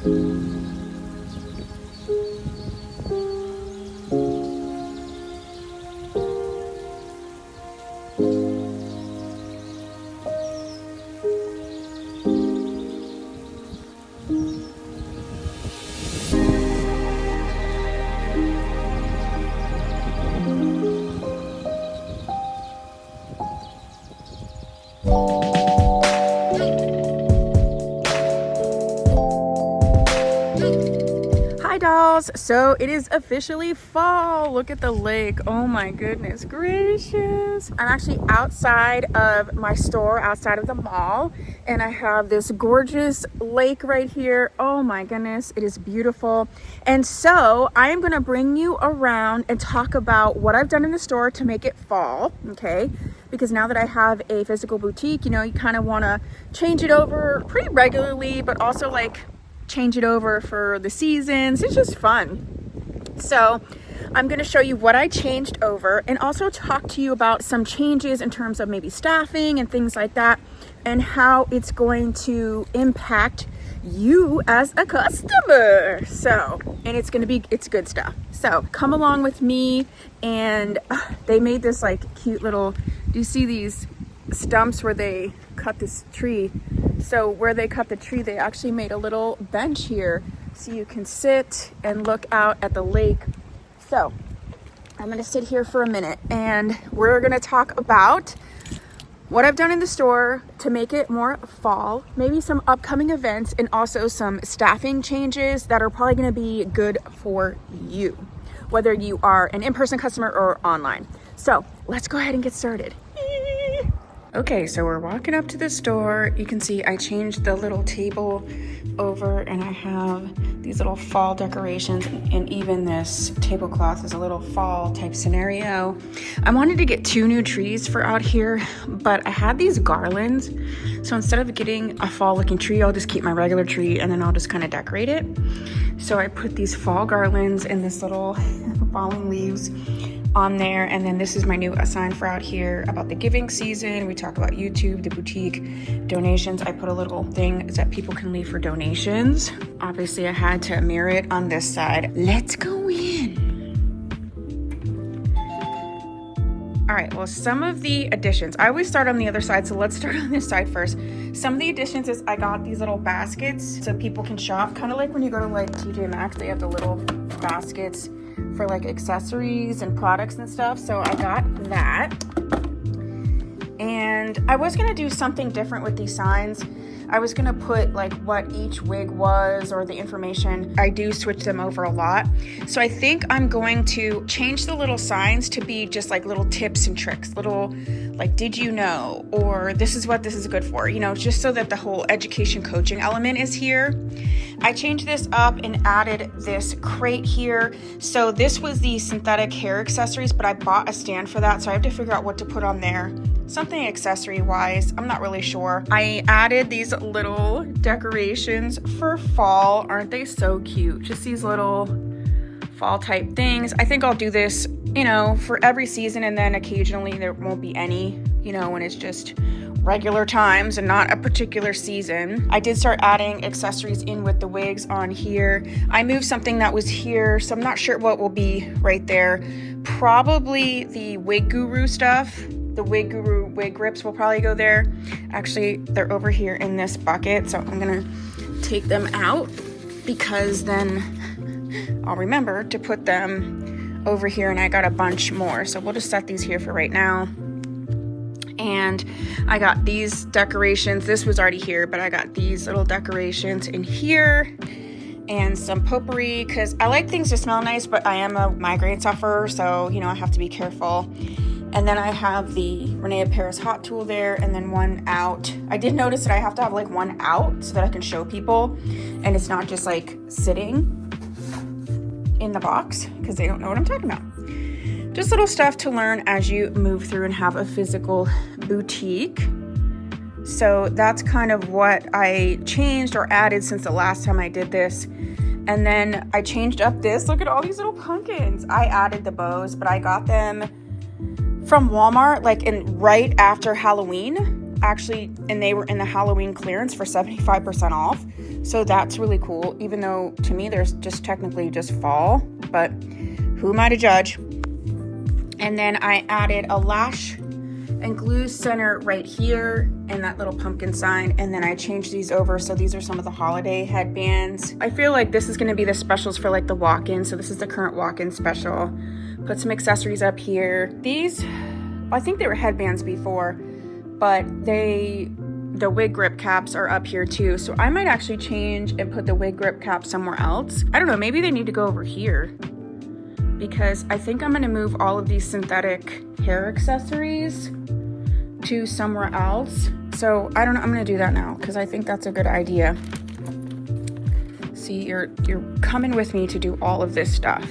Hi dolls, so it is officially fall. Look at the lake. Oh my goodness gracious. I'm actually outside of my store, outside of the mall, and I have this gorgeous lake right here. Oh my goodness, it is beautiful. And so I am gonna bring you around and talk about what I've done in the store to make it fall, okay? Because now that I have a physical boutique, you know, you kind of want to change it over pretty regularly, but also like change it over for the seasons. It's just fun. So I'm going to show you what I changed over and also talk to you about some changes in terms of maybe staffing and things like that, and how it's going to impact you as a customer. So, and it's good stuff. So come along with me. And they made this like cute little, do you see these stumps where they cut this tree? So where they cut the tree, they actually made a little bench here so you can sit and look out at the lake. So I'm gonna sit here for a minute and we're gonna talk about what I've done in the store to make it more fall, maybe some upcoming events, and also some staffing changes that are probably gonna be good for you, whether you are an in-person customer or online. So let's go ahead and get started. Okay, so we're walking up to the store. You can see I changed the little table over and I have these little fall decorations, and even this tablecloth is a little fall type scenario. I wanted to get 2 new trees for out here, but I had these garlands. So instead of getting a fall looking tree, I'll just keep my regular tree and then I'll just kind of decorate it. So I put these fall garlands and this little falling leaves on there, and then this is my new sign for out here about the giving season. We talk about YouTube, the boutique, donations. I put a little thing that people can leave for donations. Obviously I had to mirror it on this side. Let's go in. All right, well, some of the additions, I always start on the other side, so let's start on this side first. Some of the additions is I got these little baskets so people can shop, kind of like when you go to like TJ Maxx, they have the little baskets for like accessories and products and stuff. So I got that. And I was gonna do something different with these signs. I was gonna put like what each wig was or the information. I do switch them over a lot. So I think I'm going to change the little signs to be just like little tips and tricks, little like, did you know, or this is what this is good for, you know, just so that the whole education coaching element is here. I changed this up and added this crate here. So this was the synthetic hair accessories, but I bought a stand for that. So I have to figure out what to put on there. Something accessory wise, I'm not really sure. I added these little decorations for fall. Aren't they so cute? Just these little fall type things. I think I'll do this, you know, for every season, and then occasionally there won't be any, you know, when it's just regular times and not a particular season. I did start adding accessories in with the wigs on here. I moved something that was here, so I'm not sure what will be right there. Probably the Wig Guru stuff. The Wig Guru wig grips will probably go there. Actually, they're over here in this bucket, so I'm gonna take them out because then I'll remember to put them over here, and I got a bunch more. So we'll just set these here for right now. And I got these decorations. This was already here, but I got these little decorations in here and some potpourri because I like things to smell nice, but I am a migraine sufferer, so, you know, I have to be careful. And then I have the Renee Paris hot tool there, and then one out. I did notice that I have to have like one out so that I can show people, and it's not just like sitting in the box because they don't know what I'm talking about. Just little stuff to learn as you move through and have a physical boutique. So that's kind of what I changed or added since the last time I did this. And then I changed up this. Look at all these little pumpkins. I added the bows, but I got them from Walmart like in right after Halloween, actually, and they were in the Halloween clearance for 75% off. So that's really cool, even though to me there's just technically just fall, but who am I to judge? And then I added a lash and glue center right here and that little pumpkin sign. And then I changed these over. So these are some of the holiday headbands. I feel like this is gonna be the specials for like the walk-in. So this is the current walk-in special. Put some accessories up here. These, I think they were headbands before, but the wig grip caps are up here too. So I might actually change and put the wig grip cap somewhere else. I don't know, maybe they need to go over here, because I think I'm gonna move all of these synthetic hair accessories to somewhere else. So I don't know, I'm gonna do that now because I think that's a good idea. See, you're coming with me to do all of this stuff.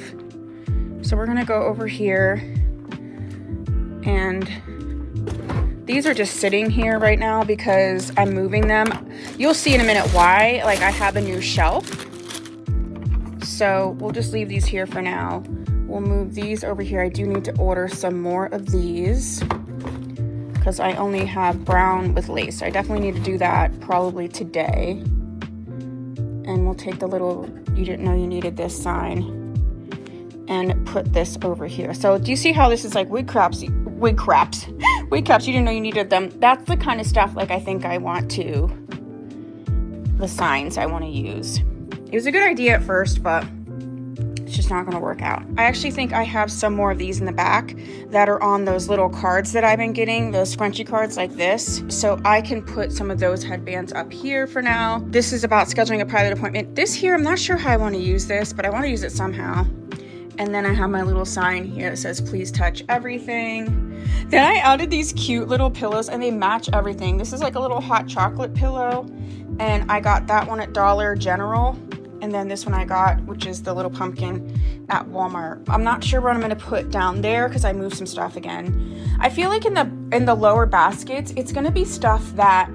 So we're gonna go over here, and these are just sitting here right now because I'm moving them. You'll see in a minute why. Like, I have a new shelf. So we'll just leave these here for now. We'll move these over here. I do need to order some more of these because I only have brown with lace. So I definitely need to do that probably today. And we'll take the little "you didn't know you needed this" sign and put this over here. So do you see how this is like wig caps, you didn't know you needed them? That's the kind of stuff like I think I want to, the signs I want to use. It was a good idea at first, but it's just not going to work out. I actually think I have some more of these in the back that are on those little cards that I've been getting, those scrunchy cards like this. So I can put some of those headbands up here for now. This is about scheduling a private appointment. This here, I'm not sure how I want to use this, but I want to use it somehow. And then I have my little sign here that says, "Please touch everything." Then I added these cute little pillows and they match everything. This is like a little hot chocolate pillow, and I got that one at Dollar General. And then this one I got, which is the little pumpkin, at Walmart. I'm not sure what I'm gonna put down there because I moved some stuff again. I feel like in the lower baskets, it's gonna be stuff that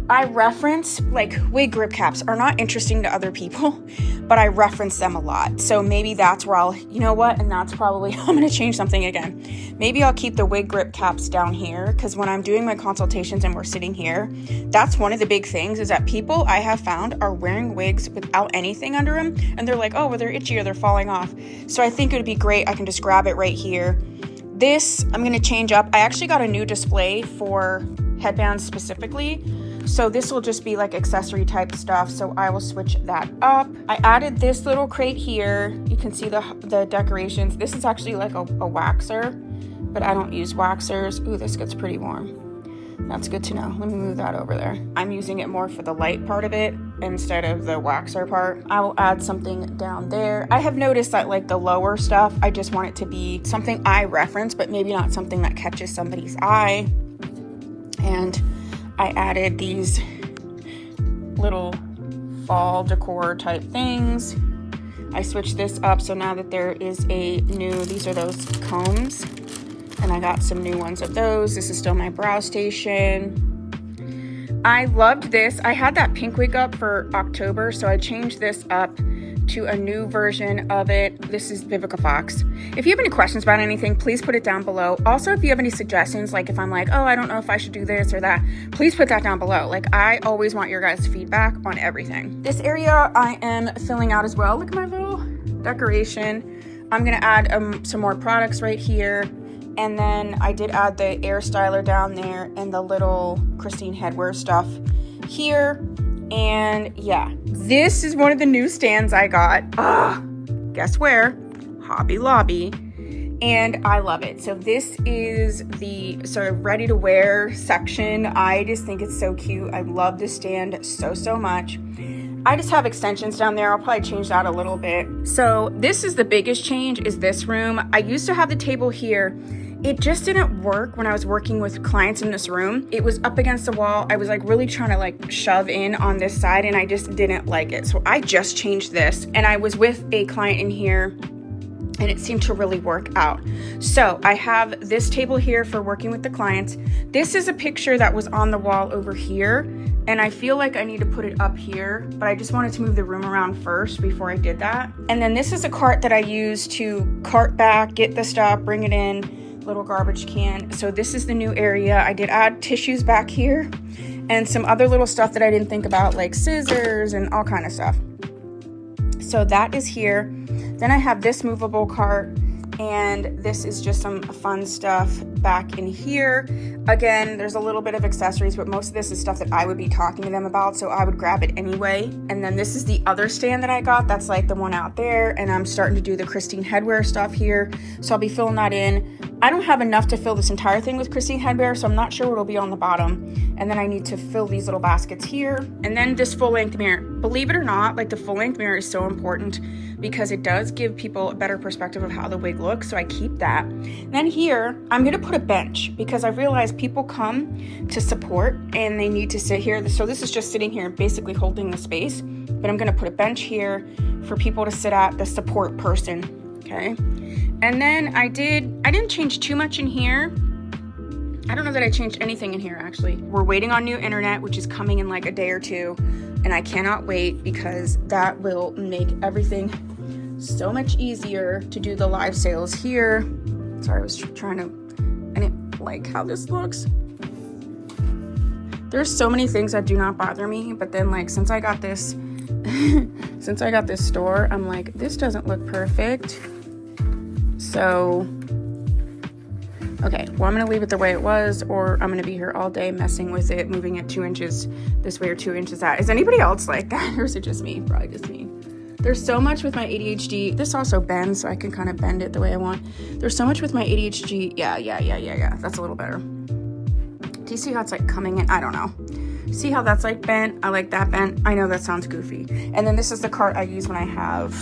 I reference. Like, wig grip caps are not interesting to other people, but I reference them a lot. So maybe that's where I'll, you know what? And that's probably, I'm gonna change something again. Maybe I'll keep the wig grip caps down here, because when I'm doing my consultations and we're sitting here, that's one of the big things, is that people I have found are wearing wigs without anything under them. And they're like, oh, well, they're itchy or they're falling off. So I think it would be great. I can just grab it right here. This, I'm gonna change up. I actually got a new display for headbands specifically. So this will just be like accessory type stuff. So I will switch that up. I added this little crate here. You can see the decorations. This is actually like a waxer, but I don't use waxers. Ooh, this gets pretty warm. That's good to know. Let me move that over there. I'm using it more for the light part of it instead of the waxer part. I will add something down there. I have noticed that like the lower stuff, I just want it to be something I reference, but maybe not something that catches somebody's eye. And I added these little fall decor type things. I switched this up, so now that there is a new, these are those combs, and I got some new ones of those. This is still my brow station. I loved this. I had that pink wig up for October, so I changed this up to a new version of it. This is Vivica Fox. If you have any questions about anything, please put it down below. Also, if you have any suggestions, like if I'm like, oh, I don't know if I should do this or that, please put that down below. Like, I always want your guys' feedback on everything. This area I am filling out as well. Look at my little decoration. I'm gonna add some more products right here. And then I did add the air styler down there and the little Christine Headwear stuff here. And yeah, this is one of the new stands I got. Guess where? Hobby Lobby. And I love it. So this is the sort of ready to wear section. I just think it's so cute. I love this stand so much. I just have extensions down there. I'll probably change that a little bit. So this is the biggest change, is this room. I used to have the table here. It just didn't work when I was working with clients in this room. It was up against the wall. I was like really trying to like shove in on this side, and I just didn't like it. So I just changed this, and I was with a client in here and it seemed to really work out. So I have this table here for working with the clients. This is a picture that was on the wall over here, and I feel like I need to put it up here, but I just wanted to move the room around first before I did that. And then this is a cart that I use to cart back, get the stuff, bring it in, little garbage can. So this is the new area. I did add tissues back here, and some other little stuff that I didn't think about, like scissors and all kind of stuff. So that is here. Then I have this movable cart, and this is just some fun stuff back in here. Again, there's a little bit of accessories, but most of this is stuff that I would be talking to them about, so I would grab it anyway. And then this is the other stand that I got. That's like the one out there, and I'm starting to do the Christine headwear stuff here, so I'll be filling that in. I don't have enough to fill this entire thing with Christine headwear, so I'm not sure what'll be on the bottom. And then I need to fill these little baskets here. And then this full-length mirror. Believe it or not, like the full-length mirror is so important because it does give people a better perspective of how the wig looks, so I keep that. And then here, I'm gonna put a bench because I realize people come to support and they need to sit here. So this is just sitting here basically holding the space, but I'm gonna put a bench here for people to sit at, the support person, okay? And then I didn't change too much in here. I don't know that I changed anything in here, actually. We're waiting on new internet, which is coming in like a day or two, and I cannot wait because that will make everything so much easier to do the live sales here. Sorry, I was trying to, I didn't like how this looks. There's so many things that do not bother me, but then like since I got this, since I got this store, I'm like, this doesn't look perfect. So, okay, well, I'm gonna leave it the way it was, or I'm gonna be here all day messing with it, moving it 2 inches this way or 2 inches that. Is anybody else like that, or is it just me? Probably just me. There's so much with my ADHD. This also bends, so I can kind of bend it the way I want. There's so much with my ADHD. Yeah. That's a little better. Do you see how it's like coming in? I don't know. See how that's like bent? I like that bent. I know that sounds goofy. And then this is the cart I use when I have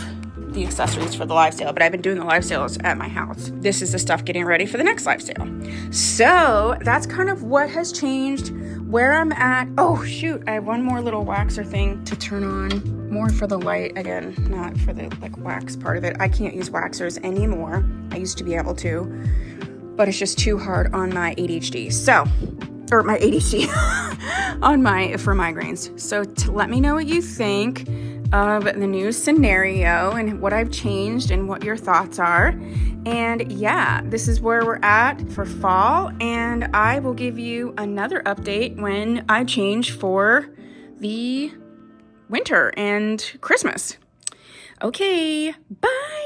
the accessories for the live sale, but I've been doing the live sales at my house. This is the stuff getting ready for the next live sale. So that's kind of what has changed, where I'm at. Oh shoot, I have one more little waxer thing to turn on, more for the light, again, not for the like wax part of it. I can't use waxers anymore. I used to be able to, but it's just too hard on my ADHD. So, or my ADHD, for migraines. So let me know what you think of the new scenario and what I've changed and what your thoughts are. And yeah, this is where we're at for fall, and I will give you another update when I change for the winter and Christmas. Okay, bye.